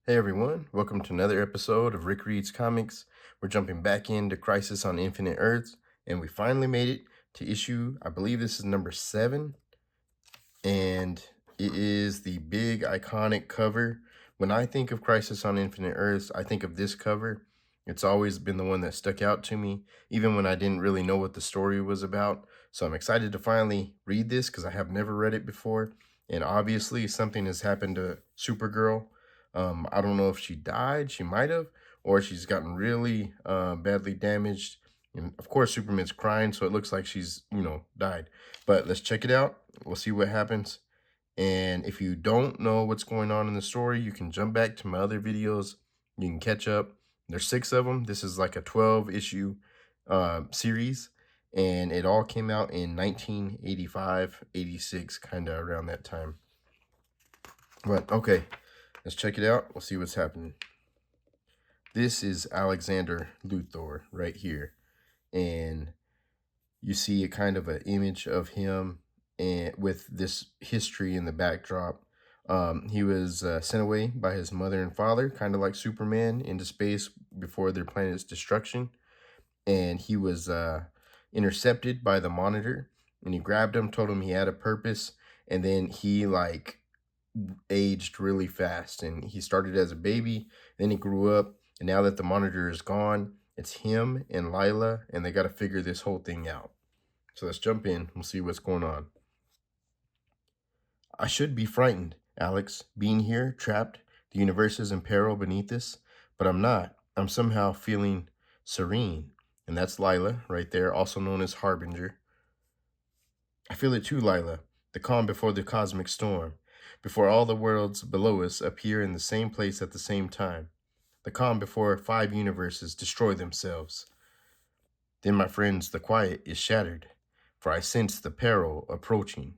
Hey everyone, welcome to another episode of Rick Reads Comics. We're jumping back into Crisis on Infinite Earths, and we finally made it to issue, I believe this is number 7, and it is the big iconic cover. When I think of Crisis on Infinite Earths, I think of this cover. It's always been the one that stuck out to me, even when I didn't really know what the story was about. So I'm excited to finally read this because I have never read it before, and obviously something has happened to Supergirl. I don't know if she died, she might have, or she's gotten really badly damaged. And of course, Superman's crying, so it looks like she's, died. But let's check it out. We'll see what happens. And if you don't know what's going on in the story, you can jump back to my other videos. You can catch up. There's 6 of them. This is like a 12-issue series. And it all came out in 1985, 86, kind of around that time. But okay, let's check it out. We'll see what's happening. This is Alexander Luthor right here. And you see a kind of an image of him and with this history in the backdrop. He was sent away by his mother and father, kind of like Superman, into space before their planet's destruction. And he was intercepted by the Monitor, and he grabbed him, told him he had a purpose, and then he aged really fast. And he started as a baby, then he grew up, and now that the Monitor is gone, it's him and Lila, and they got to figure this whole thing out. So let's jump in. We'll see what's going on. I should be frightened, Alex, being here, trapped. The universe is in peril beneath us, but I'm not. I'm somehow feeling serene. And that's Lila right there, also known as Harbinger. I feel it too, Lila. The calm before the cosmic storm. Before all the worlds below us appear in the same place at the same time. The calm before 5 universes destroy themselves. Then, my friends, the quiet is shattered, for I sense the peril approaching.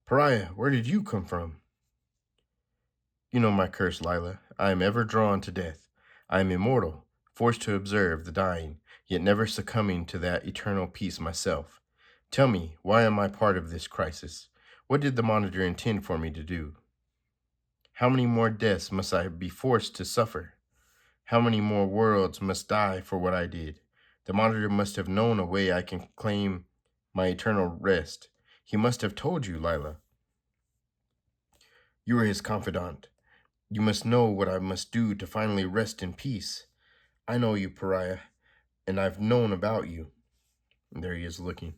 Pariah, where did you come from? You know my curse, Lila. I am ever drawn to death. I am immortal, forced to observe the dying, yet never succumbing to that eternal peace myself. Tell me, why am I part of this crisis? What did the Monitor intend for me to do? How many more deaths must I be forced to suffer? How many more worlds must die for what I did? The Monitor must have known a way I can claim my eternal rest. He must have told you, Lila. You are his confidant. You must know what I must do to finally rest in peace. I know you, Pariah, and I've known about you. And there he is looking.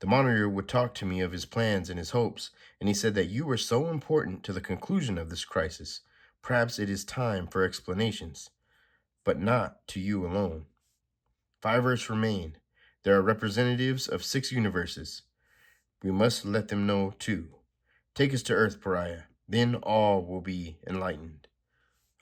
The Monitor would talk to me of his plans and his hopes, and he said that you were so important to the conclusion of this crisis. Perhaps it is time for explanations, but not to you alone. 5 Earths remain. There are representatives of 6 universes. We must let them know, too. Take us to Earth, Pariah. Then all will be enlightened.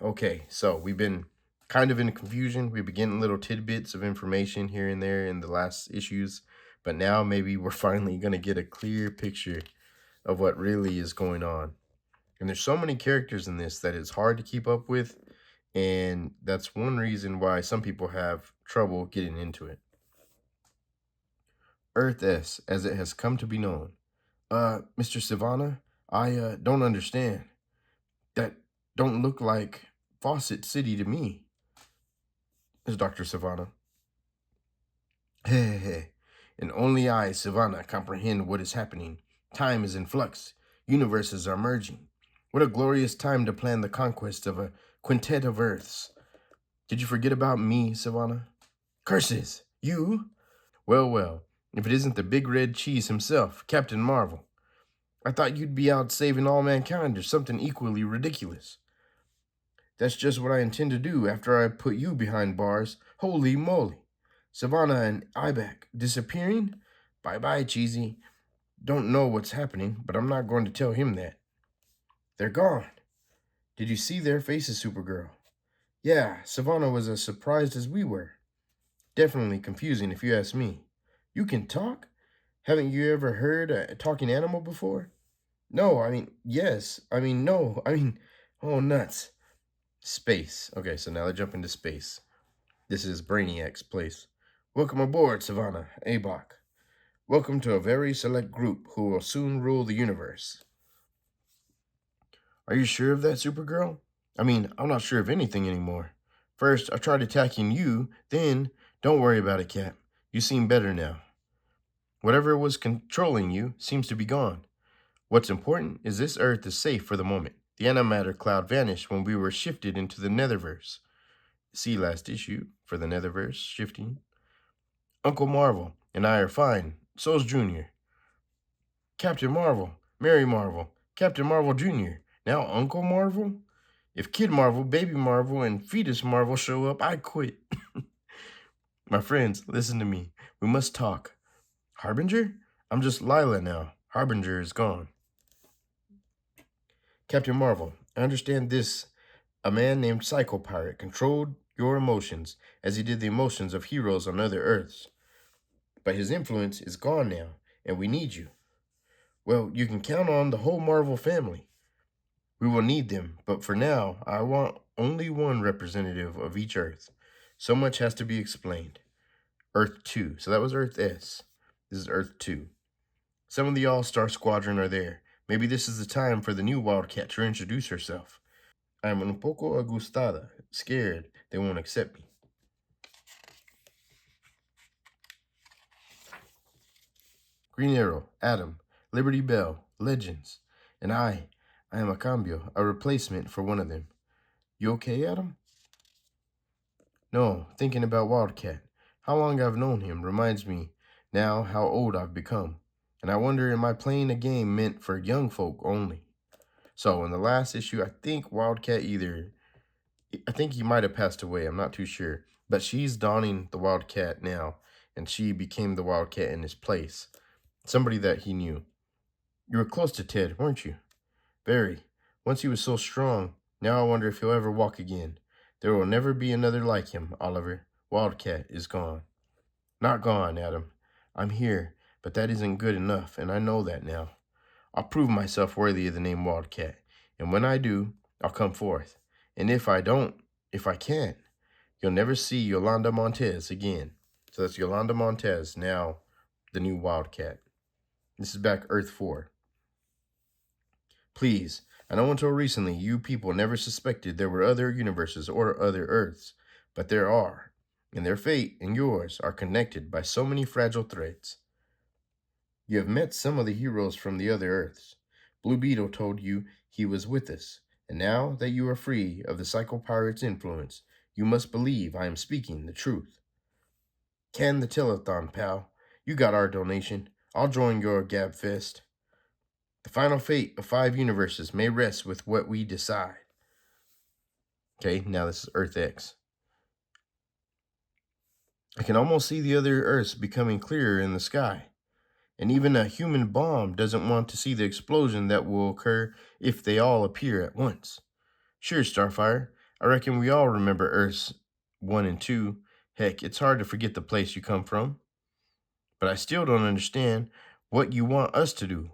Okay, so we've been kind of in confusion. We've been getting little tidbits of information here and there in the last issues, but now maybe we're finally going to get a clear picture of what really is going on. And there's so many characters in this that it's hard to keep up with, and that's one reason why some people have trouble getting into it. Earth S, as it has come to be known. Mr. Savannah, I don't understand. That don't look like Fawcett City to me. Is Dr. Savannah. Hey, and only I, Savannah, comprehend what is happening. Time is in flux. Universes are merging. What a glorious time to plan the conquest of a quintet of Earths. Did you forget about me, Savannah? Curses! You? Well, if it isn't the big red cheese himself, Captain Marvel. I thought you'd be out saving all mankind or something equally ridiculous. That's just what I intend to do after I put you behind bars. Holy moly. Savannah and Ibeck disappearing? Bye-bye, Cheesy. Don't know what's happening, but I'm not going to tell him that. They're gone. Did you see their faces, Supergirl? Yeah, Savannah was as surprised as we were. Definitely confusing if you ask me. You can talk? Haven't you ever heard a talking animal before? No, yes. No. Oh, nuts. Space. Okay, so now they jump into space. This is Brainiac's place. Welcome aboard, Savannah, Abok. Welcome to a very select group who will soon rule the universe. Are you sure of that, Supergirl? I mean, I'm not sure of anything anymore. First, I tried attacking you, then, don't worry about it, Cap. You seem better now. Whatever was controlling you seems to be gone. What's important is this Earth is safe for the moment. The antimatter cloud vanished when we were shifted into the Netherverse. See last issue for the Netherverse shifting. Uncle Marvel and I are fine. So's Junior. Captain Marvel, Mary Marvel, Captain Marvel Jr., now Uncle Marvel? If Kid Marvel, Baby Marvel, and Fetus Marvel show up, I quit. My friends, listen to me. We must talk. Harbinger? I'm just Lila now. Harbinger is gone. Captain Marvel, I understand this. A man named Psycho Pirate controlled your emotions as he did the emotions of heroes on other Earths. But his influence is gone now, and we need you. Well, you can count on the whole Marvel family. We will need them, but for now, I want only one representative of each Earth. So much has to be explained. Earth 2. So that was Earth S. This is Earth 2. Some of the All-Star Squadron are there. Maybe this is the time for the new Wildcat to introduce herself. I am un poco agustada, scared they won't accept me. Green Arrow, Atom, Liberty Bell, Legends, and I am a cambio, a replacement for one of them. You okay, Adam? No, thinking about Wildcat. How long I've known him reminds me now how old I've become. And I wonder, am I playing a game meant for young folk only? So in the last issue, I think Wildcat I think he might have passed away, I'm not too sure. But she's donning the Wildcat now, and she became the Wildcat in his place. Somebody that he knew. You were close to Ted, weren't you? Very. Once he was so strong, now I wonder if he'll ever walk again. There will never be another like him, Oliver. Wildcat is gone. Not gone, Adam. I'm here, but that isn't good enough, and I know that now. I'll prove myself worthy of the name Wildcat, and when I do, I'll come forth. And if I can't, you'll never see Yolanda Montez again. So that's Yolanda Montez, now the new Wildcat. This is back Earth 4. Please, I know until recently you people never suspected there were other universes or other Earths, but there are, and their fate and yours are connected by so many fragile threads. You have met some of the heroes from the other Earths. Blue Beetle told you he was with us, and now that you are free of the Psycho Pirate's influence, you must believe I am speaking the truth. Can the telethon, pal. You got our donation. I'll join your gab fest. The final fate of 5 universes may rest with what we decide. Okay, now this is Earth X. I can almost see the other Earths becoming clearer in the sky. And even a human bomb doesn't want to see the explosion that will occur if they all appear at once. Sure, Starfire, I reckon we all remember Earths 1 and 2. Heck, it's hard to forget the place you come from. But I still don't understand what you want us to do.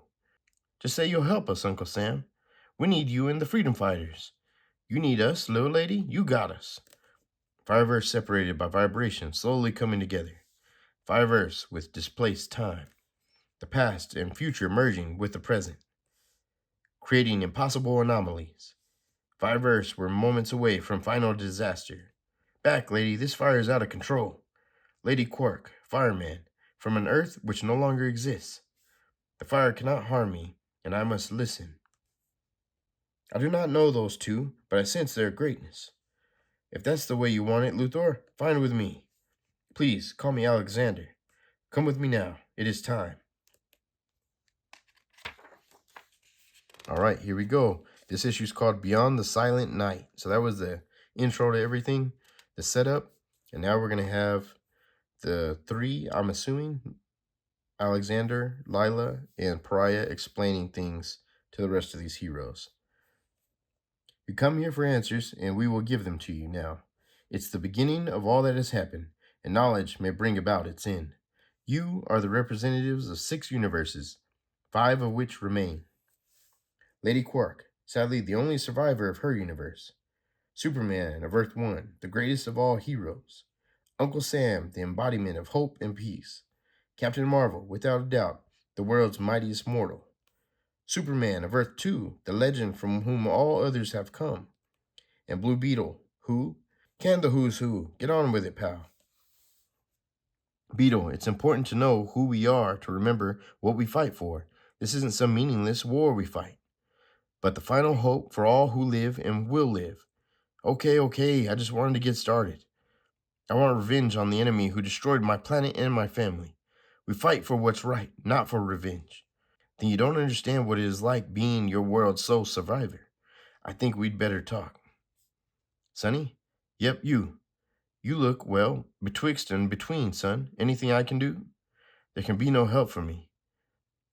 Just say you'll help us, Uncle Sam. We need you and the Freedom Fighters. You need us, little lady. You got us. 5 Earths separated by vibration, slowly coming together. 5 Earths with displaced time. The past and future merging with the present, creating impossible anomalies. 5 Earths were moments away from final disaster. Back, lady, this fire is out of control. Lady Quark, fireman, from an Earth which no longer exists. The fire cannot harm me, and I must listen. I do not know those two, but I sense their greatness. If that's the way you want it, Luthor, fine with me. Please, call me Alexander. Come with me now. It is time. All right, here we go. This issue is called Beyond the Silent Night. So that was the intro to everything, the setup. And now we're going to have the 3, I'm assuming, Alexander, Lila, and Pariah explaining things to the rest of these heroes. You come here for answers, and we will give them to you now. It's the beginning of all that has happened, and knowledge may bring about its end. You are the representatives of 6 universes, 5 of which remain. Lady Quark, sadly the only survivor of her universe. Superman of Earth 1, the greatest of all heroes. Uncle Sam, the embodiment of hope and peace. Captain Marvel, without a doubt, the world's mightiest mortal. Superman of Earth 2, the legend from whom all others have come. And Blue Beetle, who? Can the who's who. Get on with it, pal. Beetle, it's important to know who we are to remember what we fight for. This isn't some meaningless war we fight, but the final hope for all who live and will live. Okay, I just wanted to get started. I want revenge on the enemy who destroyed my planet and my family. We fight for what's right, not for revenge. Then you don't understand what it is like being your world's sole survivor. I think we'd better talk. Sonny? Yep, you. You look, well, betwixt and between, son. Anything I can do? There can be no help for me.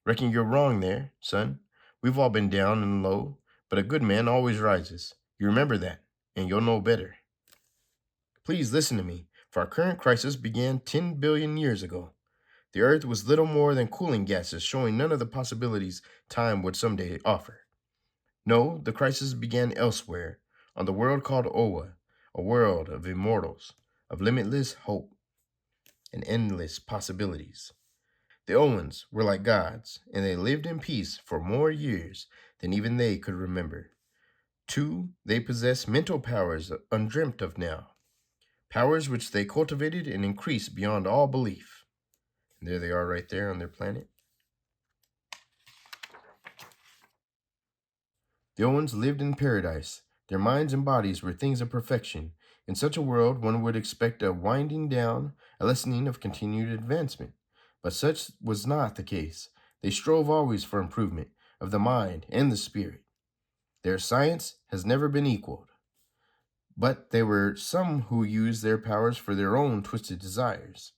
Reckon you're wrong there, son. We've all been down and low, but a good man always rises. You remember that, and you'll know better. Please listen to me, for our current crisis began 10 billion years ago. The Earth was little more than cooling gases, showing none of the possibilities time would someday offer. No, the crisis began elsewhere, on the world called Oa, a world of immortals, of limitless hope, and endless possibilities. The Owens were like gods, and they lived in peace for more years than even they could remember. 2, they possessed mental powers undreamt of now, powers which they cultivated and increased beyond all belief. And there they are right there on their planet. The Owens lived in paradise. Their minds and bodies were things of perfection. In such a world, one would expect a winding down, a lessening of continued advancement. But such was not the case. They strove always for improvement of the mind and the spirit. Their science has never been equaled. But there were some who used their powers for their own twisted desires.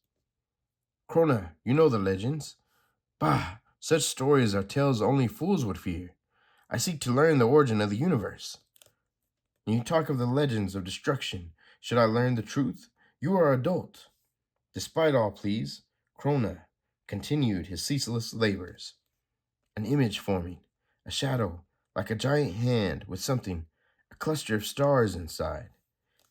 Krona, you know the legends. Bah, such stories are tales only fools would fear. I seek to learn the origin of the universe. And you talk of the legends of destruction. Should I learn the truth? You are adult. Despite all, please, Krona continued his ceaseless labors. An image forming, a shadow, like a giant hand with something, a cluster of stars inside.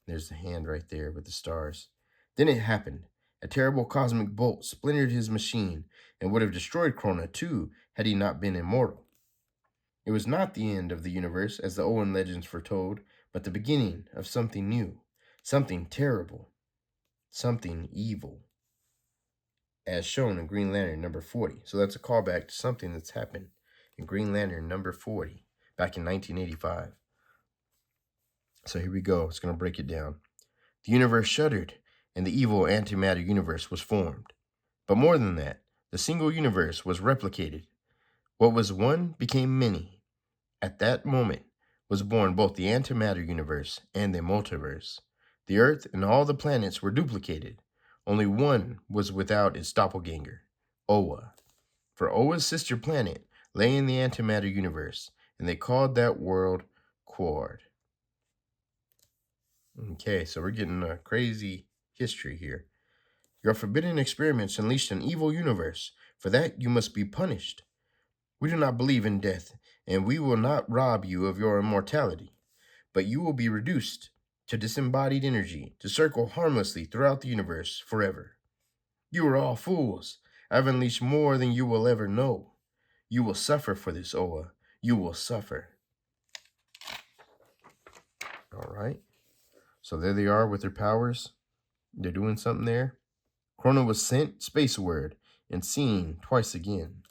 There's the hand right there with the stars. Then it happened. A terrible cosmic bolt splintered his machine and would have destroyed Krona too had he not been immortal. It was not the end of the universe, as the Owen legends foretold, but the beginning of something new, something terrible, something evil, as shown in Green Lantern number 40. So that's a callback to something that's happened in Green Lantern number 40 back in 1985. So here we go. It's going to break it down. The universe shuddered, and the evil antimatter universe was formed. But more than that, the single universe was replicated. What was one became many. At that moment was born both the antimatter universe and the multiverse. The Earth and all the planets were duplicated. Only one was without its doppelganger, Oa. For Oa's sister planet lay in the antimatter universe, and they called that world Quard. Okay, so we're getting a crazy history here. Your forbidden experiments unleashed an evil universe. For that you must be punished. We do not believe in death, and we will not rob you of your immortality. But you will be reduced to disembodied energy to circle harmlessly throughout the universe forever. You are all fools. I've unleashed more than you will ever know. You will suffer for this, Oa. You will suffer. All right. So there they are with their powers. They're doing something there. Krona was sent spaceward and seen twice again.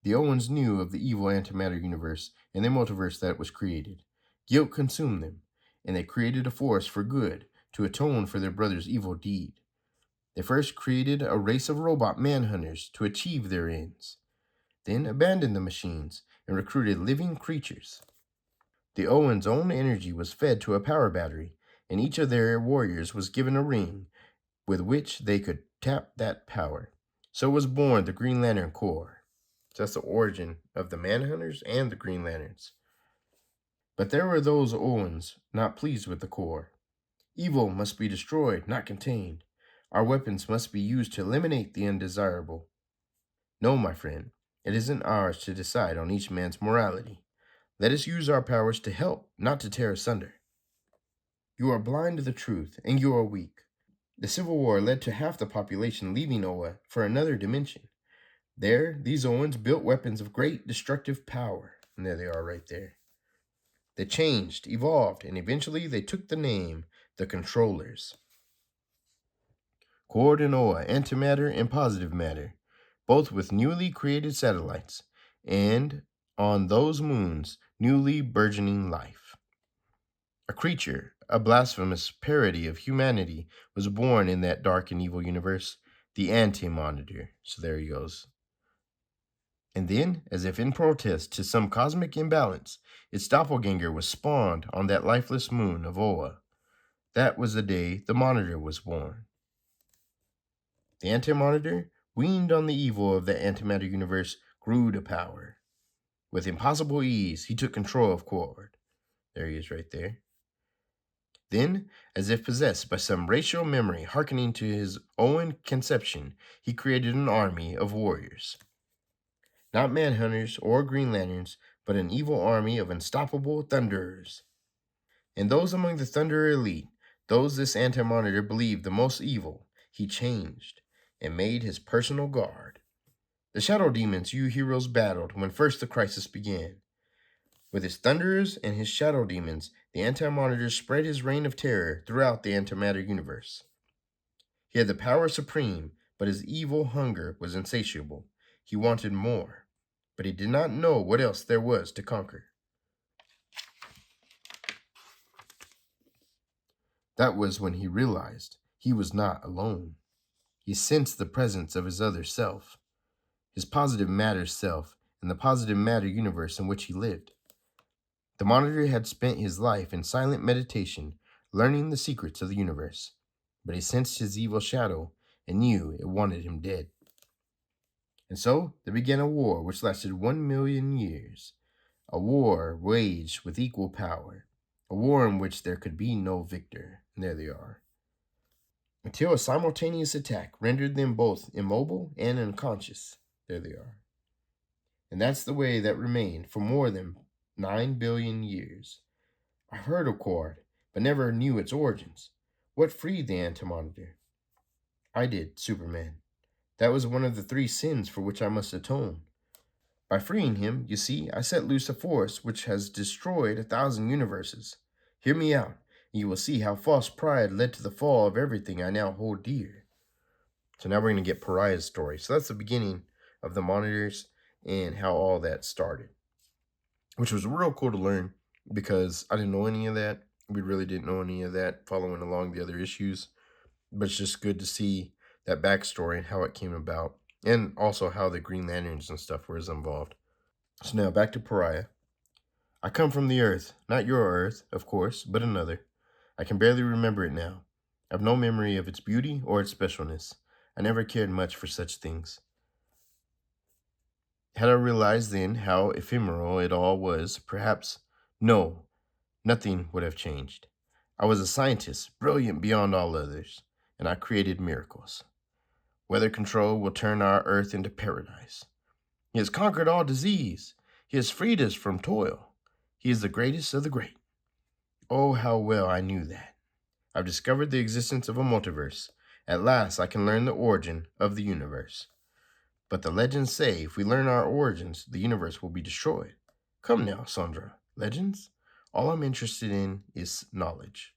The Owens knew of the evil antimatter universe and the multiverse that was created. Guilt consumed them, and they created a force for good to atone for their brother's evil deed. They first created a race of robot manhunters to achieve their ends, then abandoned the machines and recruited living creatures. The Owens' own energy was fed to a power battery, and each of their warriors was given a ring with which they could tap that power. So was born the Green Lantern Corps. So that's the origin of the Manhunters and the Green Lanterns. But there were those Owens not pleased with the Corps. Evil must be destroyed, not contained. Our weapons must be used to eliminate the undesirable. No, my friend, it isn't ours to decide on each man's morality. Let us use our powers to help, not to tear asunder. You are blind to the truth, and you are weak. The Civil War led to half the population leaving Oa for another dimension. There, these Owens built weapons of great destructive power. And there they are right there. They changed, evolved, and eventually they took the name the Controllers. Cord and Oa, antimatter and positive matter, both with newly created satellites, and on those moons, newly burgeoning life. A creature, a blasphemous parody of humanity, was born in that dark and evil universe, the Anti-Monitor. So there he goes. And then, as if in protest to some cosmic imbalance, its doppelganger was spawned on that lifeless moon of Oa. That was the day the Monitor was born. The Anti-Monitor, weaned on the evil of the antimatter universe, grew to power. With impossible ease, he took control of Cord. There he is right there. Then, as if possessed by some racial memory hearkening to his own conception, he created an army of warriors. Not manhunters or Green Lanterns, but an evil army of unstoppable thunderers. And those among the Thunderer elite, those this Anti-Monitor believed the most evil, he changed and made his personal guard. The shadow demons you heroes battled when first the crisis began. With his thunderers and his shadow demons, the Anti-Monitor spread his reign of terror throughout the antimatter universe. He had the power supreme, but his evil hunger was insatiable. He wanted more, but he did not know what else there was to conquer. That was when he realized he was not alone. He sensed the presence of his other self, his positive matter self, and the positive matter universe in which he lived. The Monitor had spent his life in silent meditation, learning the secrets of the universe, but he sensed his evil shadow and knew it wanted him dead. And so there began a war which lasted 1,000,000 years, a war waged with equal power, a war in which there could be no victor. And there they are. Until a simultaneous attack rendered them both immobile and unconscious. There they are. And that's the way that remained for more than 9 billion years. I heard of Cord, but never knew its origins. What freed the Anti-Monitor? I did, Superman. That was one of the 3 sins for which I must atone. By freeing him, you see, I set loose a force which has destroyed 1,000 universes. Hear me out, and you will see how false pride led to the fall of everything I now hold dear. So now we're going to get Pariah's story. So that's the beginning of the Monitors and how all that started, which was real cool to learn because I didn't know any of that. We really didn't know any of that following along the other issues, but it's just good to see that backstory and how it came about, and also how the Green Lanterns and stuff was involved. So now back to Pariah. I come from the Earth, not your Earth, of course, but another. I can barely remember it now. I have no memory of its beauty or its specialness. I never cared much for such things. Had I realized then how ephemeral it all was, perhaps, no, nothing would have changed. I was a scientist, brilliant beyond all others, and I created miracles. Weather control will turn our Earth into paradise. He has conquered all disease. He has freed us from toil. He is the greatest of the great. Oh, how well I knew that. I've discovered the existence of a multiverse. At last I can learn the origin of the universe. But the legends say if we learn our origins, the universe will be destroyed. Come now, Sandra. Legends? All I'm interested in is knowledge.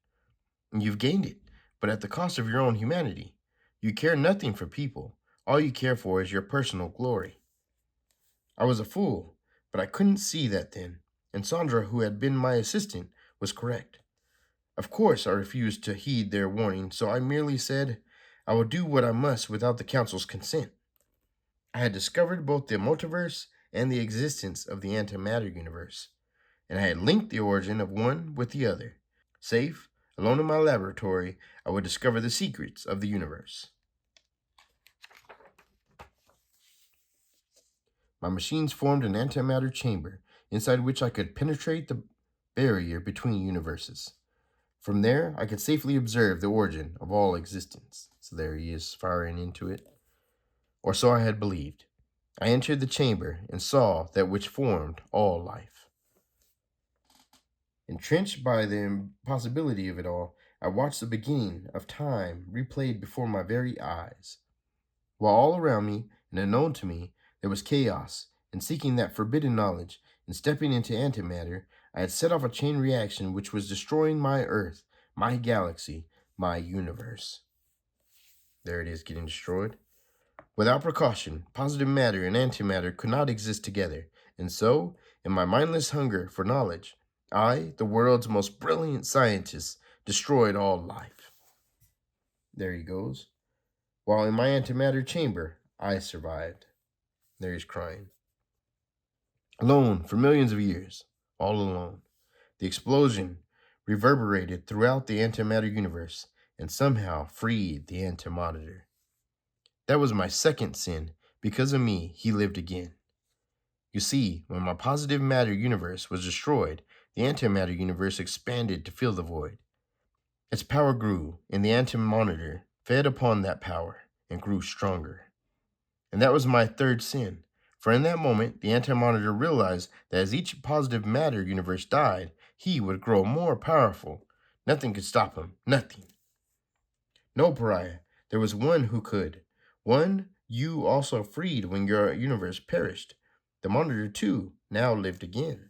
And you've gained it, but at the cost of your own humanity. You care nothing for people. All you care for is your personal glory. I was a fool, but I couldn't see that then, and Sandra, who had been my assistant, was correct. Of course, I refused to heed their warning, so I merely said, I will do what I must without the Council's consent. I had discovered both the multiverse and the existence of the antimatter universe, and I had linked the origin of one with the other. Safe, alone in my laboratory, I would discover the secrets of the universe. My machines formed an antimatter chamber, inside which I could penetrate the barrier between universes. From there, I could safely observe the origin of all existence. So there he is, firing into it. Or so I had believed. I entered the chamber and saw that which formed all life. Entrenched by the impossibility of it all, I watched the beginning of time replayed before my very eyes. While all around me and unknown to me, there was chaos, and seeking that forbidden knowledge and stepping into antimatter, I had set off a chain reaction which was destroying my Earth, my galaxy, my universe. There it is, getting destroyed. Without precaution, positive matter and antimatter could not exist together, and so, in my mindless hunger for knowledge, I, the world's most brilliant scientist, destroyed all life. There he goes. While in my antimatter chamber, I survived. There he's crying. Alone for millions of years, all alone. The explosion reverberated throughout the antimatter universe and somehow freed the antimonitor. That was my second sin. Because of me, he lived again. You see, when my positive matter universe was destroyed, the antimatter universe expanded to fill the void. Its power grew, and the antimonitor fed upon that power and grew stronger. And that was my third sin. For in that moment, the antimonitor realized that as each positive matter universe died, he would grow more powerful. Nothing could stop him. Nothing. No, Pariah. There was one who could. One you also freed when your universe perished. The monitor, too, now lived again.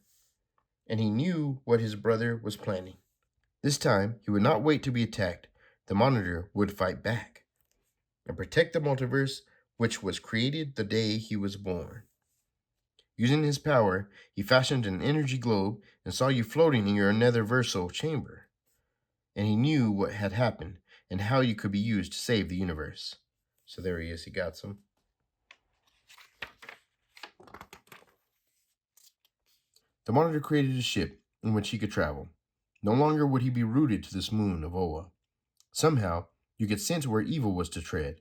And he knew what his brother was planning. This time, he would not wait to be attacked. The monitor would fight back and protect the multiverse, which was created the day he was born. Using his power, he fashioned an energy globe and saw you floating in your netherversal chamber. And he knew what had happened and how you could be used to save the universe. So there he is, he got some. The monitor created a ship in which he could travel. No longer would he be rooted to this moon of Oa. Somehow, you could sense where evil was to tread,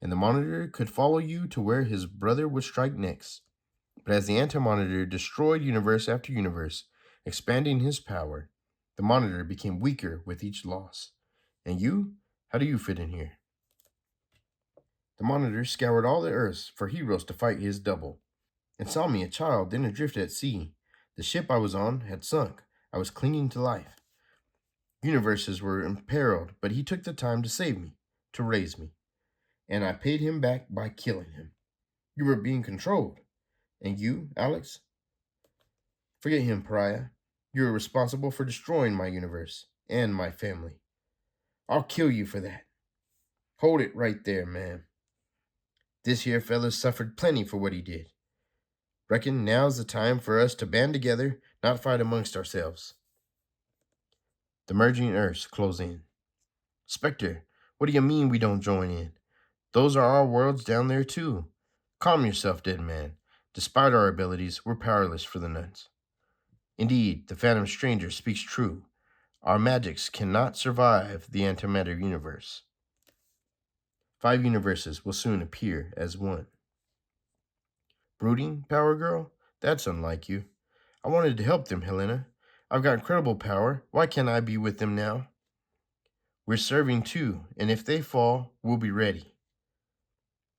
and the monitor could follow you to where his brother would strike next. But as the anti-monitor destroyed universe after universe, expanding his power, the monitor became weaker with each loss. And you? How do you fit in here? The monitor scoured all the earths for heroes to fight his double, and saw me a child, then adrift at sea. The ship I was on had sunk. I was clinging to life. Universes were imperiled, but he took the time to save me, to raise me. And I paid him back by killing him. You were being controlled. And you, Alex? Forget him, Pariah. You were responsible for destroying my universe and my family. I'll kill you for that. Hold it right there, ma'am. This here fella's suffered plenty for what he did. Reckon now's the time for us to band together, not fight amongst ourselves. The merging Earths close in. Spectre, what do you mean we don't join in? Those are our worlds down there too. Calm yourself, dead man. Despite our abilities, we're powerless for the nuns. Indeed, the Phantom Stranger speaks true. Our magics cannot survive the antimatter universe. 5 universes will soon appear as one. Brooding, Power Girl? That's unlike you. I wanted to help them, Helena. I've got incredible power. Why can't I be with them now? We're serving too, and if they fall, we'll be ready.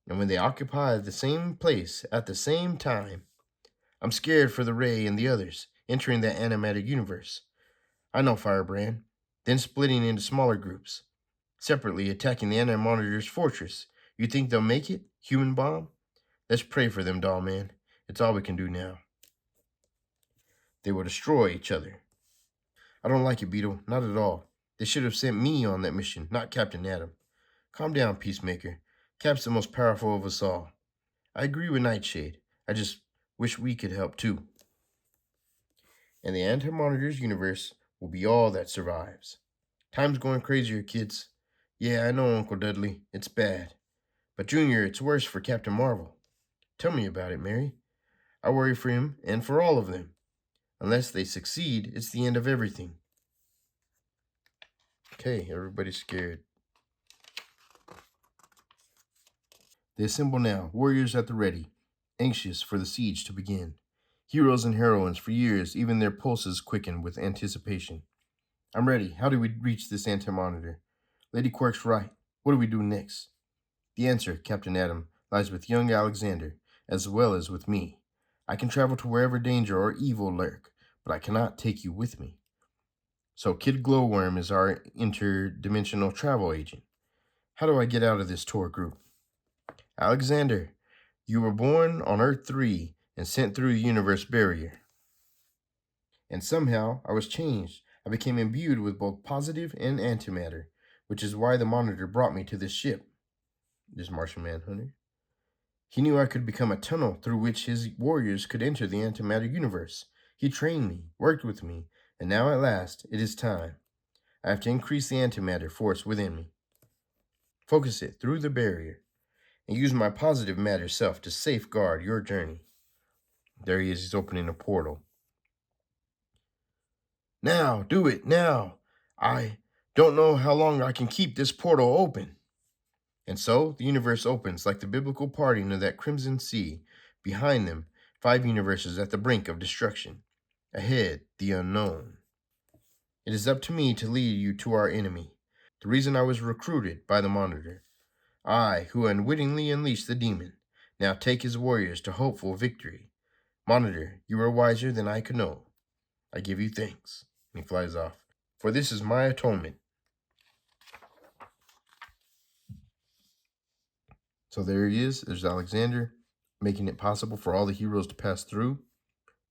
And when they occupy the same place at the same time, I'm scared for the Ray and the others entering that animated universe. I know, Firebrand. Then splitting into smaller groups, separately attacking the Anti-Monitor's fortress. You think they'll make it? Human bomb? Let's pray for them, doll man. It's all we can do now. They will destroy each other. I don't like it, Beetle. Not at all. They should have sent me on that mission, not Captain Atom. Calm down, Peacemaker. Cap's the most powerful of us all. I agree with Nightshade. I just wish we could help too. And the Anti-Monitor's universe will be all that survives. Time's going crazier, kids. Yeah, I know, Uncle Dudley. It's bad. But Junior, it's worse for Captain Marvel. Tell me about it, Mary. I worry for him and for all of them. Unless they succeed, it's the end of everything. Okay, everybody's scared. They assemble now, warriors at the ready, anxious for the siege to begin. Heroes and heroines for years, even their pulses quicken with anticipation. I'm ready. How do we reach this anti-monitor? Lady Quirk's right. What do we do next? The answer, Captain Atom, lies with young Alexander, as well as with me. I can travel to wherever danger or evil lurk, but I cannot take you with me. So Kid Glowworm is our interdimensional travel agent. How do I get out of this tour group? Alexander, you were born on Earth 3 and sent through the universe barrier. And somehow I was changed. I became imbued with both positive and antimatter, which is why the Monitor brought me to this ship, this Martian Manhunter. He knew I could become a tunnel through which his warriors could enter the antimatter universe. He trained me, worked with me, and now at last it is time. I have to increase the antimatter force within me, focus it through the barrier, and use my positive matter self to safeguard your journey. There he is, he's opening a portal. Now, do it, now. I don't know how long I can keep this portal open. And so the universe opens like the biblical parting of that crimson sea. Behind them, 5 universes at the brink of destruction. Ahead, the unknown. It is up to me to lead you to our enemy, the reason I was recruited by the Monitor. I, who unwittingly unleashed the demon, now take his warriors to hopeful victory. Monitor, you are wiser than I could know. I give you thanks. And he flies off. For this is my atonement. So there he is. There's Alexander, making it possible for all the heroes to pass through.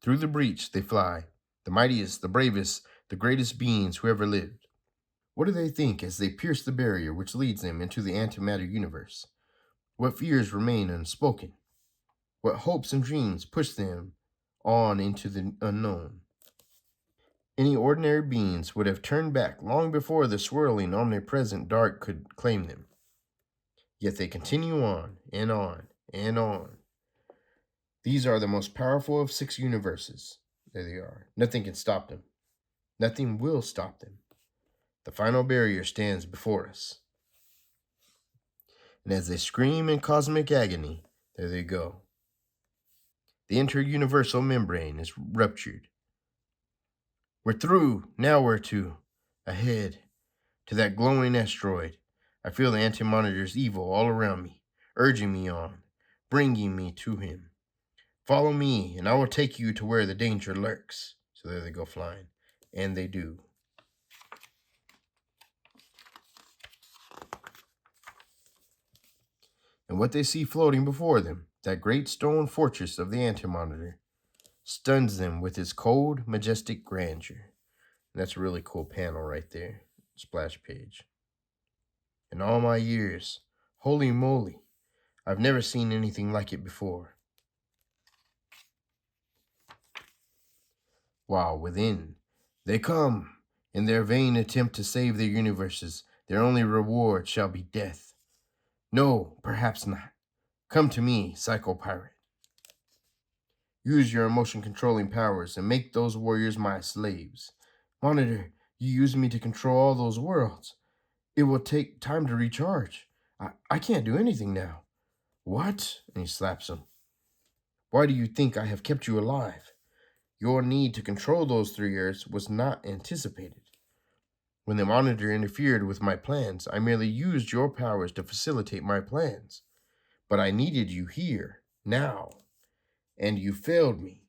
Through the breach they fly, the mightiest, the bravest, the greatest beings who ever lived. What do they think as they pierce the barrier which leads them into the antimatter universe? What fears remain unspoken? What hopes and dreams push them on into the unknown? Any ordinary beings would have turned back long before the swirling, omnipresent dark could claim them. Yet they continue on and on and on. These are the most powerful of 6 universes. There they are. Nothing can stop them. Nothing will stop them. The final barrier stands before us. And as they scream in cosmic agony, there they go. The interuniversal membrane is ruptured. We're through. Now we're to ahead, to that glowing asteroid. I feel the anti-monitor's evil all around me, urging me on, bringing me to him. Follow me, and I will take you to where the danger lurks. So there they go flying. And they do. And what they see floating before them, that great stone fortress of the anti-monitor, stuns them with its cold, majestic grandeur. And that's a really cool panel right there. Splash page. In all my years, holy moly, I've never seen anything like it before. While within, they come. In their vain attempt to save their universes, their only reward shall be death. No, perhaps not. Come to me, Psycho Pirate. Use your emotion-controlling powers and make those warriors my slaves. Monitor, you use me to control all those worlds. It will take time to recharge. I can't do anything now. What? And he slaps him. Why do you think I have kept you alive? Your need to control those 3 Earths was not anticipated. When the Monitor interfered with my plans, I merely used your powers to facilitate my plans. But I needed you here, now. And you failed me.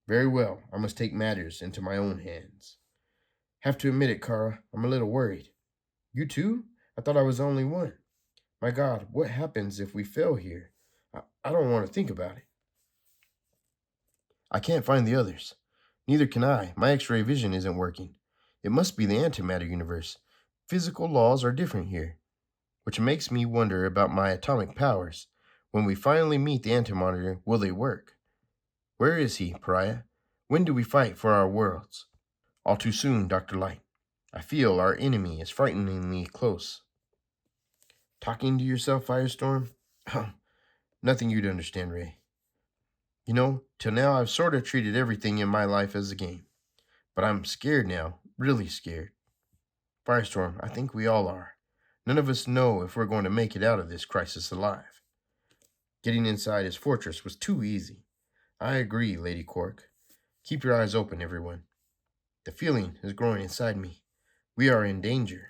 Very well, I must take matters into my own hands. Have to admit it, Kara, I'm a little worried. You too? I thought I was the only one. My God, what happens if we fail here? I don't want to think about it. I can't find the others. Neither can I. My X-ray vision isn't working. It must be the antimatter universe. Physical laws are different here, which makes me wonder about my atomic powers. When we finally meet the anti-monitor, will they work? Where is he, Pariah? When do we fight for our worlds? All too soon, Dr. Light. I feel our enemy is frighteningly close. Talking to yourself, Firestorm? Nothing you'd understand, Ray. You know, till now I've sort of treated everything in my life as a game. But I'm scared now, really scared. Firestorm, I think we all are. None of us know if we're going to make it out of this crisis alive. Getting inside his fortress was too easy. I agree, Lady Quark. Keep your eyes open, everyone. The feeling is growing inside me. We are in danger.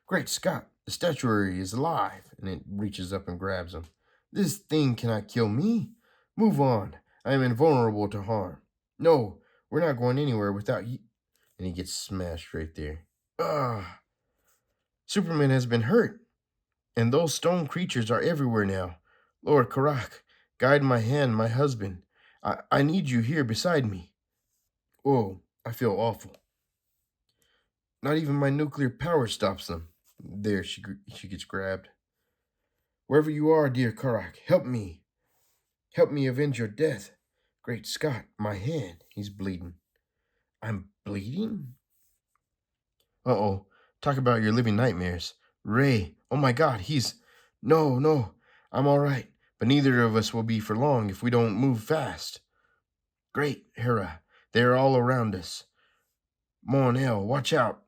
Great Scott, the statuary is alive, and it reaches up and grabs him. This thing cannot kill me. Move on. I am invulnerable to harm. No, we're not going anywhere without you. And he gets smashed right there. Ah! Superman has been hurt, and those stone creatures are everywhere now. Lord Karak, guide my hand, my husband. I need you here beside me. Oh, I feel awful. Not even my nuclear power stops them. There, she gets grabbed. Wherever you are, dear Karak, help me. Help me avenge your death. Great Scott, my hand. He's bleeding. I'm bleeding? Uh-oh. Talk about your living nightmares. Ray, oh my God, he's... No, I'm all right, but neither of us will be for long if we don't move fast. Great, Hera, they're all around us. Mon-El, watch out.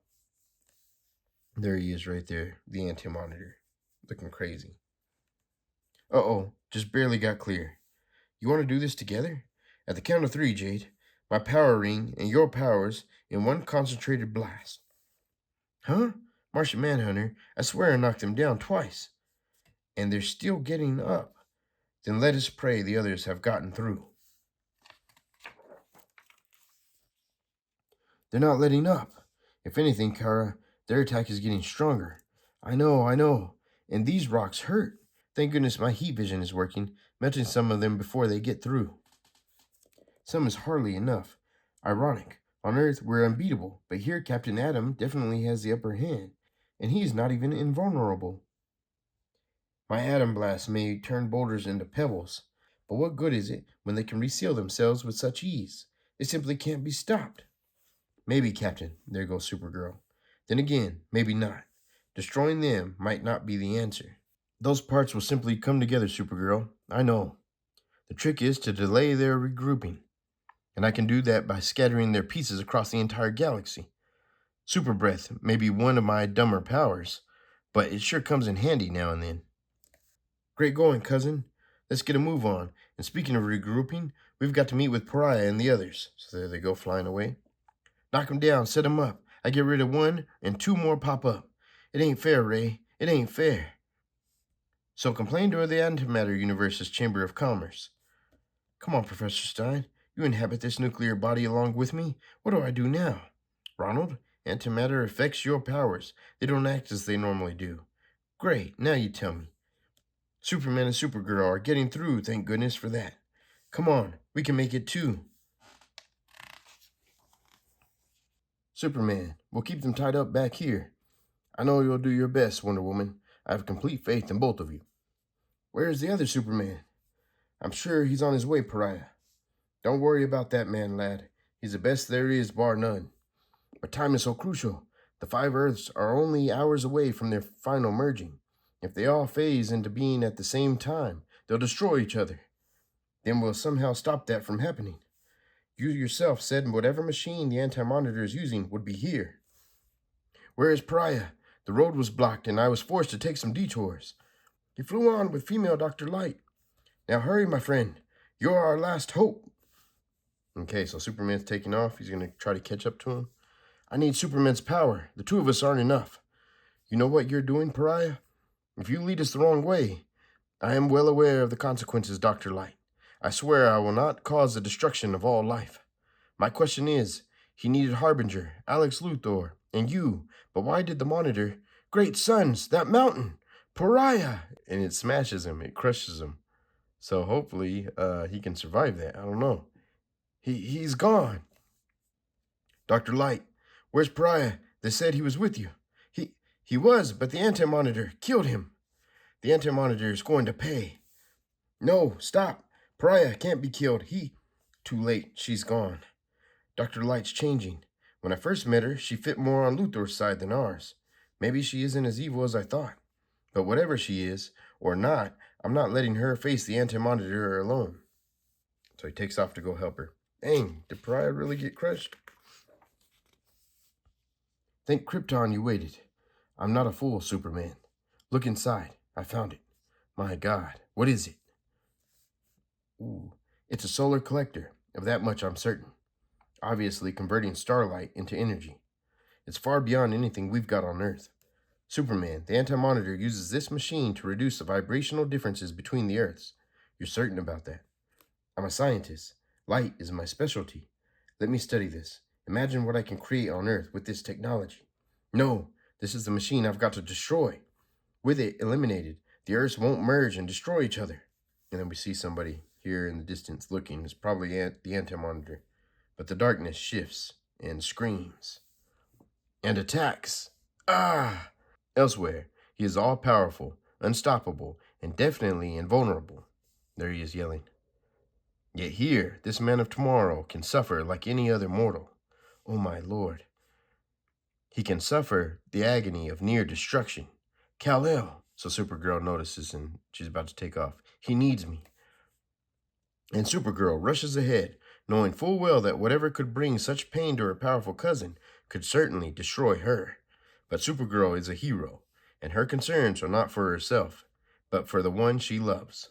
There he is right there, the anti-monitor, looking crazy. Uh-oh, just barely got clear. You want to do this together? At the count of 3, Jade, my power ring and your powers in one concentrated blast. Huh? Martian Manhunter, I swear I knocked them down twice. And they're still getting up. Then let us pray the others have gotten through. They're not letting up. If anything, Kara, their attack is getting stronger. I know. And these rocks hurt. Thank goodness my heat vision is working, melting some of them before they get through. Some is hardly enough. Ironic. On Earth, we're unbeatable, but here Captain Atom definitely has the upper hand, and he's not even invulnerable. My atom blast may turn boulders into pebbles, but what good is it when they can reseal themselves with such ease? They simply can't be stopped. Maybe, Captain, there goes Supergirl. Then again, maybe not. Destroying them might not be the answer. Those parts will simply come together, Supergirl. I know. The trick is to delay their regrouping, and I can do that by scattering their pieces across the entire galaxy. Super breath may be one of my dumber powers, but it sure comes in handy now and then. Great going, cousin. Let's get a move on. And speaking of regrouping, we've got to meet with Pariah and the others. So there they go, flying away. Knock them down, set them up. I get rid of one, and 2 more pop up. It ain't fair, Ray. It ain't fair. So complain to the Antimatter Universe's Chamber of Commerce. Come on, Professor Stein. You inhabit this nuclear body along with me. What do I do now? Ronald, antimatter affects your powers. They don't act as they normally do. Great, now you tell me. Superman and Supergirl are getting through, thank goodness for that. Come on, we can make it too. Superman, we'll keep them tied up back here. I know you'll do your best, Wonder Woman. I have complete faith in both of you. Where is the other Superman? I'm sure he's on his way, Pariah. Don't worry about that man, lad. He's the best there is, bar none. But time is so crucial. The 5 Earths are only hours away from their final merging. If they all phase into being at the same time, they'll destroy each other. Then we'll somehow stop that from happening. You yourself said whatever machine the anti-monitor is using would be here. Where is Pariah? The road was blocked and I was forced to take some detours. He flew on with female Dr. Light. Now hurry, my friend. You're our last hope. Okay, so Superman's taking off. He's going to try to catch up to him. I need Superman's power. The 2 of us aren't enough. You know what you're doing, Pariah? If you lead us the wrong way, I am well aware of the consequences, Dr. Light. I swear I will not cause the destruction of all life. My question is, he needed Harbinger, Alex Luthor, and you, but why did the Monitor... Great suns, that mountain! Pariah! And it smashes him, it crushes him. So hopefully he can survive that. I don't know. He's gone. Dr. Light, where's Pariah? They said he was with you. He was, but the anti-monitor killed him. The anti-monitor is going to pay. No, stop. Pariah can't be killed. Too late. She's gone. Dr. Light's changing. When I first met her, she fit more on Luthor's side than ours. Maybe she isn't as evil as I thought. But whatever she is, or not, I'm not letting her face the anti-monitor alone. So he takes off to go help her. Dang, did Pariah really get crushed? Thank Krypton you waited. I'm not a fool, Superman. Look inside. I found it. My God, what is it? Ooh, it's a solar collector. Of that much I'm certain. Obviously converting starlight into energy. It's far beyond anything we've got on Earth. Superman, the anti-monitor uses this machine to reduce the vibrational differences between the Earths. You're certain about that? I'm a scientist. Light is my specialty. Let me study this. Imagine what I can create on Earth with this technology. No, this is the machine I've got to destroy. With it eliminated, the Earths won't merge and destroy each other. And then we see somebody here in the distance looking. It's probably the anti-monitor. But the darkness shifts and screams and attacks. Ah! Elsewhere, he is all-powerful, unstoppable, and definitely invulnerable. There he is yelling. Yet here, this man of tomorrow can suffer like any other mortal. Oh my lord. He can suffer the agony of near destruction. Kal-El, so Supergirl notices and she's about to take off. He needs me. And Supergirl rushes ahead, knowing full well that whatever could bring such pain to her powerful cousin could certainly destroy her. But Supergirl is a hero, and her concerns are not for herself, but for the one she loves.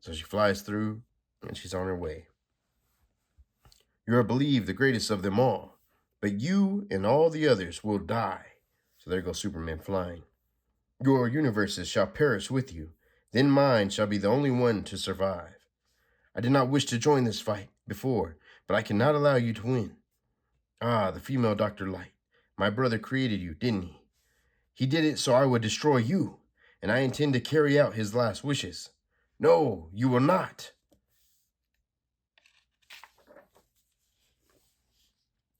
So she flies through, and she's on her way. You are believed the greatest of them all, but you and all the others will die. So there goes Superman flying. Your universes shall perish with you, then mine shall be the only one to survive. I did not wish to join this fight before, but I cannot allow you to win. Ah, the female Dr. Light. My brother created you, didn't he? He did it so I would destroy you, and I intend to carry out his last wishes. No, you will not.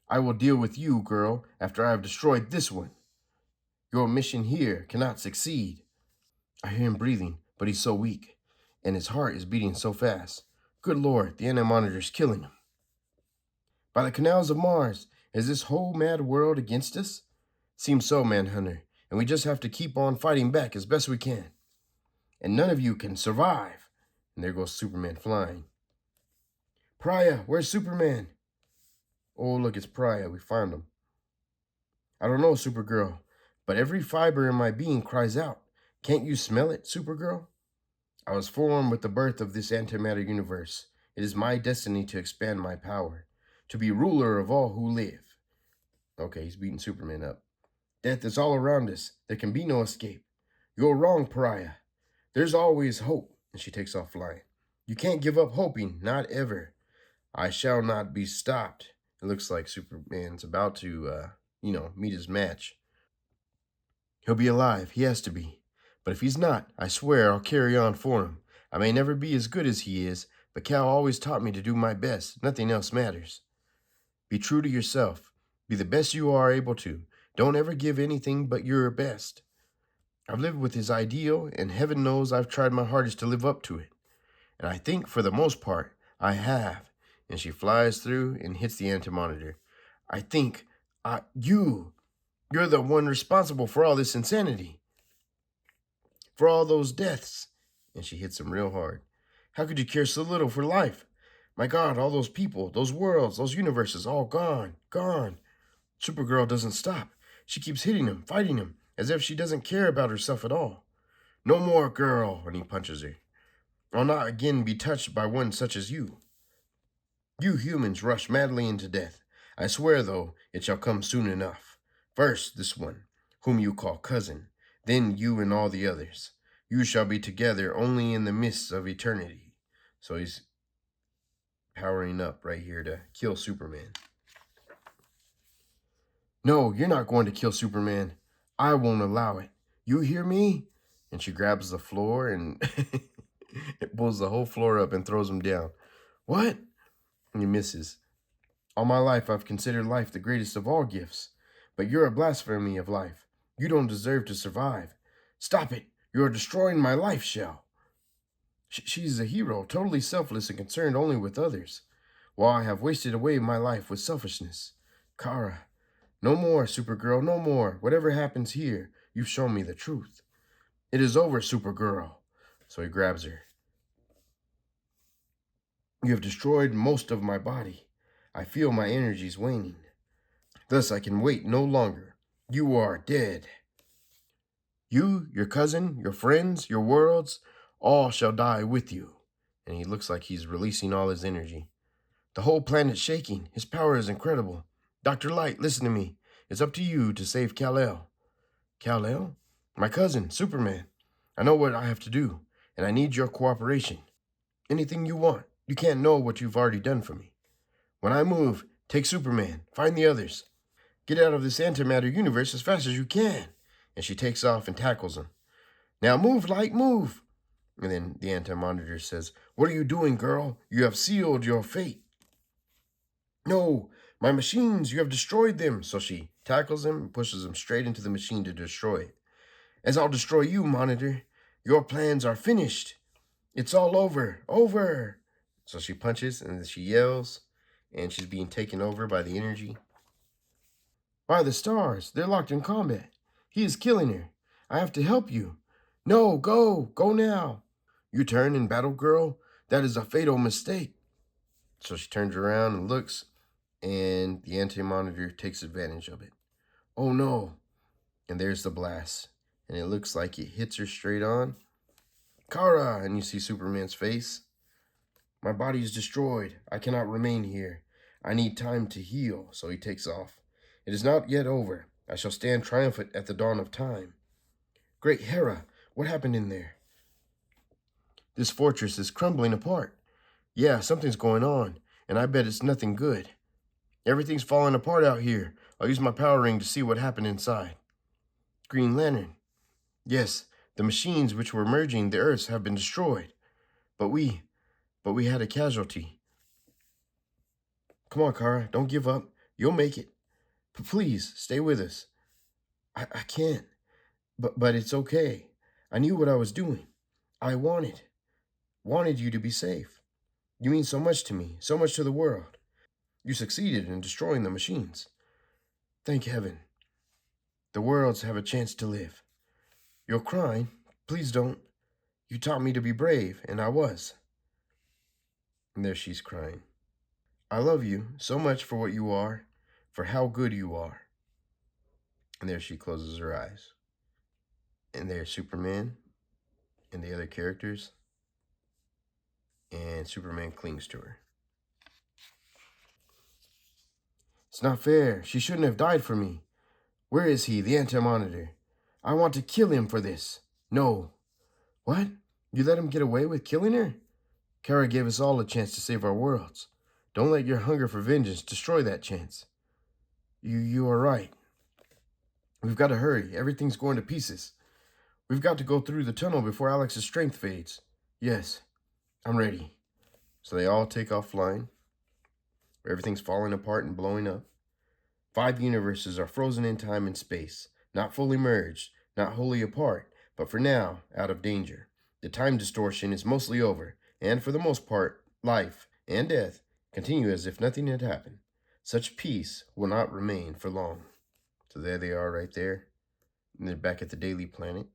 I will deal with you, girl, after I have destroyed this one. Your mission here cannot succeed. I hear him breathing, but he's so weak, and his heart is beating so fast. Good Lord, the anti-monitor's killing him. By the canals of Mars, is this whole mad world against us? Seems so, Manhunter, and we just have to keep on fighting back as best we can. And none of you can survive. And there goes Superman flying. Pariah, where's Superman? Oh, look, it's Pariah. We found him. I don't know, Supergirl, but every fiber in my being cries out. Can't you smell it, Supergirl? I was formed with the birth of this antimatter universe. It is my destiny to expand my power, to be ruler of all who live. Okay, he's beating Superman up. Death is all around us. There can be no escape. You're wrong, Pariah. There's always hope. And she takes off flying. You can't give up hoping, not ever. I shall not be stopped. It looks like Superman's about to, meet his match. He'll be alive. He has to be. But if he's not, I swear I'll carry on for him. I may never be as good as he is, but Cal always taught me to do my best. Nothing else matters. Be true to yourself. Be the best you are able to. Don't ever give anything but your best. I've lived with his ideal, and heaven knows I've tried my hardest to live up to it. And I think, for the most part, I have. And she flies through and hits the anti-monitor. I think, you're the one responsible for all this insanity. For all those deaths. And she hits him real hard. How could you care so little for life? My God, all those people, those worlds, those universes, all gone, gone. Supergirl doesn't stop. She keeps hitting him, fighting him, as if she doesn't care about herself at all. No more, girl, and he punches her. I'll not again be touched by one such as you. You humans rush madly into death. I swear, though, it shall come soon enough. First, this one, whom you call cousin, then you and all the others. You shall be together only in the mists of eternity. So he's powering up right here to kill Superman. No, you're not going to kill Superman. I won't allow it. You hear me? And she grabs the floor and it pulls the whole floor up and throws him down. What? And he misses. All my life I've considered life the greatest of all gifts. But you're a blasphemy of life. You don't deserve to survive. Stop it. You're destroying my life shell. She's a hero, totally selfless and concerned only with others, while I have wasted away my life with selfishness. Kara, no more, Supergirl, no more. Whatever happens here, you've shown me the truth. It is over, Supergirl. So he grabs her. You have destroyed most of my body. I feel my energies waning. Thus I can wait no longer. You are dead. You, your cousin, your friends, your worlds, all shall die with you. And he looks like he's releasing all his energy. The whole planet's shaking. His power is incredible. Dr. Light, listen to me. It's up to you to save Kal-El. Kal-El? My cousin, Superman. I know what I have to do, and I need your cooperation. Anything you want. You can't know what you've already done for me. When I move, take Superman. Find the others. Get out of this antimatter universe as fast as you can. And she takes off and tackles him. Now move, Light, move. And then the anti-monitor says, "What are you doing, girl? You have sealed your fate." "No, my machines, you have destroyed them." So she tackles him and pushes him straight into the machine to destroy it. "As I'll destroy you, Monitor. Your plans are finished. It's all over. Over." So she punches and she yells, and she's being taken over by the energy. "By the stars, they're locked in combat. He is killing her. I have to help you." "No, go. Go now." "You turn in battle, girl? That is a fatal mistake." So she turns around and looks, and the anti-monitor takes advantage of it. "Oh no." And there's the blast. And it looks like it hits her straight on. "Kara!" And you see Superman's face. "My body is destroyed. I cannot remain here. I need time to heal." So he takes off. "It is not yet over. I shall stand triumphant at the dawn of time." "Great Hera, what happened in there?" "This fortress is crumbling apart. Yeah, something's going on, and I bet it's nothing good. Everything's falling apart out here. I'll use my power ring to see what happened inside." "Green Lantern." "Yes, the machines which were merging the Earths have been destroyed. But we had a casualty." "Come on, Kara, don't give up. You'll make it. Please, stay with us." I can't. But it's okay. I knew what I was doing. I wanted you to be safe. You mean so much to me, so much to the world. You succeeded in destroying the machines. Thank heaven. The worlds have a chance to live." "You're crying. Please don't. You taught me to be brave, and I was." And there she's crying. "I love you so much for what you are, for how good you are." And there she closes her eyes. And there's Superman and the other characters. And Superman clings to her. "It's not fair. She shouldn't have died for me. Where is he, the anti-monitor? I want to kill him for this." "No." "What? You let him get away with killing her?" "Kara gave us all a chance to save our worlds. Don't let your hunger for vengeance destroy that chance." You are right. We've got to hurry. Everything's going to pieces. We've got to go through the tunnel before Alex's strength fades." "Yes, I'm ready." So they all take off flying. Everything's falling apart and blowing up. 5 universes are frozen in time and space, not fully merged, not wholly apart, but for now, out of danger. The time distortion is mostly over, and for the most part, life and death continue as if nothing had happened. Such peace will not remain for long. So there they are right there. And they're back at the Daily Planet.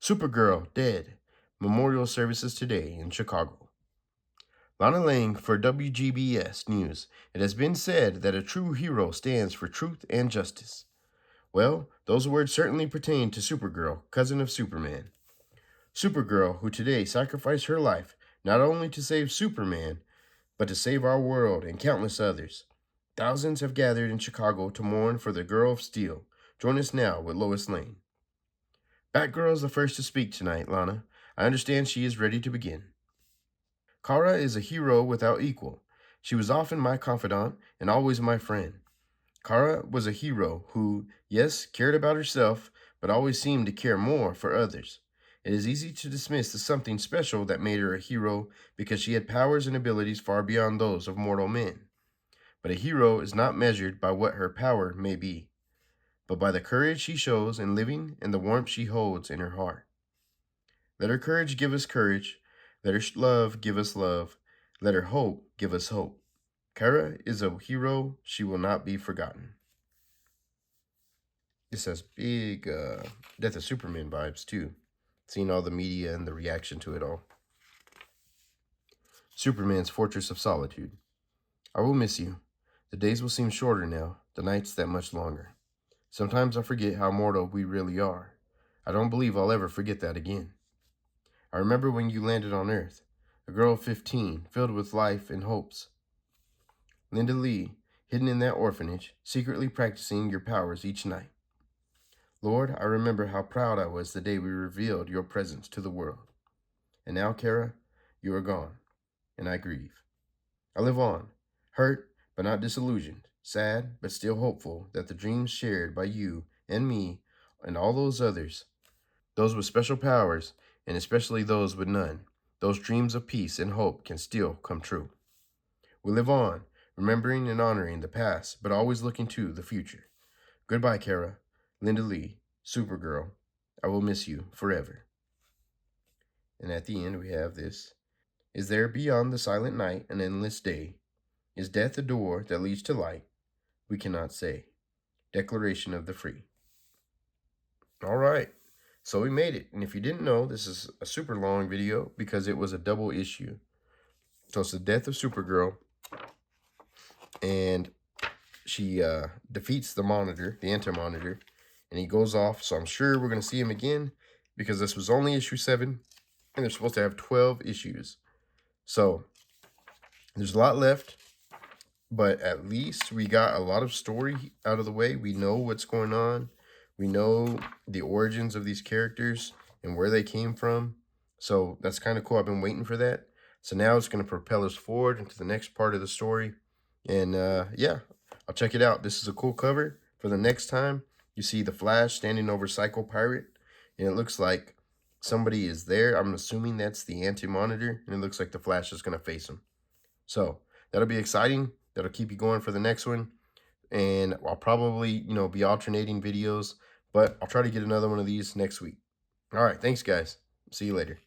Supergirl, dead. Memorial services today in Chicago. Lana Lang for WGBS News. It has been said that a true hero stands for truth and justice. Well, those words certainly pertain to Supergirl, cousin of Superman. Supergirl, who today sacrificed her life not only to save Superman, but to save our world and countless others. Thousands have gathered in Chicago to mourn for the Girl of Steel. Join us now with Lois Lane. Batgirl is the first to speak tonight, Lana. I understand she is ready to begin. Kara is a hero without equal. She was often my confidant and always my friend. Kara was a hero who, yes, cared about herself, but always seemed to care more for others. It is easy to dismiss the something special that made her a hero because she had powers and abilities far beyond those of mortal men. But a hero is not measured by what her power may be, but by the courage she shows in living and the warmth she holds in her heart. Let her courage give us courage. Let her love give us love. Let her hope give us hope. Kara is a hero. She will not be forgotten. This has big Death of Superman vibes, too. Seeing all the media and the reaction to it all. Superman's Fortress of Solitude. I will miss you. The days will seem shorter now, the nights that much longer. Sometimes I forget how mortal we really are. I don't believe I'll ever forget that again. I remember when you landed on Earth, a girl of 15, filled with life and hopes. Linda Lee, hidden in that orphanage, secretly practicing your powers each night. Lord, I remember how proud I was the day we revealed your presence to the world. And now, Kara, you are gone, and I grieve. I live on, hurt but not disillusioned, sad but still hopeful that the dreams shared by you and me and all those others, those with special powers and especially those with none. Those dreams of peace and hope can still come true. We live on, remembering and honoring the past, but always looking to the future. Goodbye, Kara, Linda Lee, Supergirl. I will miss you forever. And at the end, we have this. Is there beyond the silent night an endless day? Is death a door that leads to light? We cannot say. Declaration of the Free. All right, so we made it. And if you didn't know, this is a super long video because it was a double issue. So it's the death of Supergirl, and she defeats the Monitor, the Anti-Monitor, and he goes off. So I'm sure we're going to see him again because this was only issue 7, and they're supposed to have 12 issues. So there's a lot left, but at least we got a lot of story out of the way. We know what's going on. We know the origins of these characters and where they came from. So that's kind of cool. I've been waiting for that. So now it's going to propel us forward into the next part of the story. And yeah, I'll check it out. This is a cool cover. For the next time, you see the Flash standing over Psycho Pirate. And it looks like somebody is there. I'm assuming that's the Anti-Monitor. And it looks like the Flash is going to face him. So that'll be exciting. That'll keep you going for the next one. And I'll probably, be alternating videos. But I'll try to get another one of these next week. All right, thanks, guys. See you later.